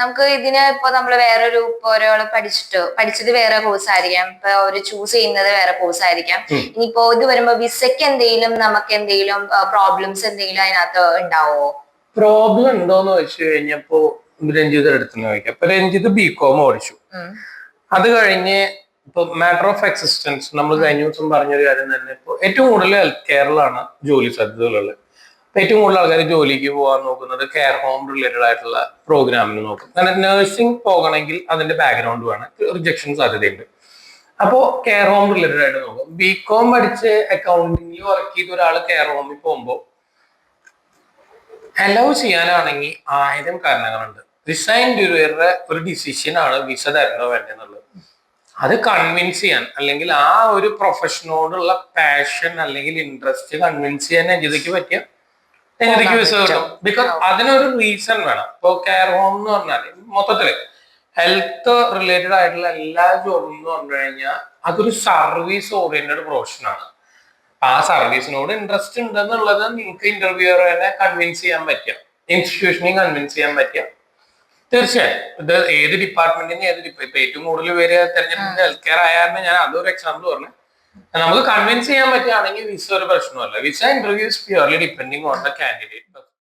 നമുക്ക് ഇതിന് ഇപ്പൊ നമ്മള് വേറൊരു ഇപ്പൊ ഒരാള് പഠിച്ചത് വേറെ കോഴ്സ് ആയിരിക്കാം, ഇപ്പൊ ഒരു ചൂസ് ചെയ്യുന്നത് വേറെ കോഴ്സ് ആയിരിക്കാം. ഇനിയിപ്പോ ഇത് വരുമ്പോ വിസയ്ക്ക് എന്തെങ്കിലും നമുക്ക് എന്തെങ്കിലും പ്രോബ്ലംസ് എന്തെങ്കിലും അതിനകത്ത് ഉണ്ടാവോ? പ്രോബ്ലം ഉണ്ടോന്ന് വെച്ച് കഴിഞ്ഞപ്പോ രഞ്ജിത് എടുത്തെന്ന് ചോദിക്കാം. ഇപ്പൊ രഞ്ജിത്ത് ബികോം ഓടിച്ചു, അത് കഴിഞ്ഞ് ഇപ്പൊ മാറ്റർ ഓഫ് എക്സിസ്റ്റൻസ് നമ്മൾ കഴിഞ്ഞ ദിവസം പറഞ്ഞൊരു കാര്യം തന്നെ, ഇപ്പൊ ഏറ്റവും കൂടുതൽ ഹെൽത്ത് കെയറിലാണ് ജോലി സാധ്യതകളുള്ളത്. ഏറ്റവും കൂടുതൽ ആൾക്കാർ ജോലിക്ക് പോകാൻ നോക്കുന്നത് കെയർ ഹോം റിലേറ്റഡ് ആയിട്ടുള്ള പ്രോഗ്രാമിന് നോക്കും. കാരണം നഴ്സിംഗ് പോകണമെങ്കിൽ അതിന്റെ ബാക്ക്ഗ്രൗണ്ട് വേണം, റിജക്ഷൻ സാധ്യതയുണ്ട്. അപ്പോ കെയർ ഹോം റിലേറ്റഡ് ആയിട്ട് നോക്കും. ബികോം പഠിച്ച് അക്കൗണ്ടിങ്ങിൽ വർക്ക് ചെയ്ത ഒരാൾ കെയർ ഹോമിൽ പോകുമ്പോൾ അലൗ ചെയ്യാനാണെങ്കിൽ 1000 കാരണങ്ങളുണ്ട്. റിസൈൻ ഡ്യൂറിയുടെ ഒരു ഡിസിഷൻ ആണ് വിസ തരണോ വേണ്ടെന്നുള്ളത്. അത് കൺവിൻസ് ചെയ്യാൻ, അല്ലെങ്കിൽ ആ ഒരു പ്രൊഫഷനോടുള്ള പാഷൻ അല്ലെങ്കിൽ ഇൻട്രസ്റ്റ് കൺവിൻസ് ചെയ്യാൻ രഞ്ജിതയ്ക്ക് പറ്റിയ രഞ്ജിതയ്ക്ക് വിസ കിട്ടും. ബിക്കോസ് അതിനൊരു റീസൺ വേണം. ഇപ്പൊ കെയർ ഹോം എന്ന് പറഞ്ഞാൽ മൊത്തത്തില് ഹെൽത്ത് റിലേറ്റഡ് ആയിട്ടുള്ള എല്ലാ ജോബും എന്ന് പറഞ്ഞു കഴിഞ്ഞാൽ അതൊരു സർവീസ് ഓറിയന്റഡ് പ്രൊഫഷനാണ്. ആ സർവീസിനോട് ഇൻട്രസ്റ്റ് ഉണ്ടെന്നുള്ളത് നിങ്ങൾക്ക് ഇന്റർവ്യൂറെ കൺവിൻസ് ചെയ്യാൻ പറ്റുക, ഇൻസ്റ്റിറ്റ്യൂഷനെയും കൺവിൻസ് ചെയ്യാൻ പറ്റുക. തീർച്ചയായും ഇത് ഏത് ഡിപ്പാർട്ട്മെന്റിന് ഇപ്പൊ ഏറ്റവും കൂടുതൽ പേര് തെരഞ്ഞെടുപ്പിന്റെ ഹെൽത്ത് കെയർ ആയാലും ഞാൻ അതൊരു എക്സാമ്പിൾ പറഞ്ഞു. നമുക്ക് കൺവിൻസ് ചെയ്യാൻ പറ്റുകയാണെങ്കിൽ വിസ ഒരു പ്രശ്നമല്ല. Visa interview is purely depending on the candidate.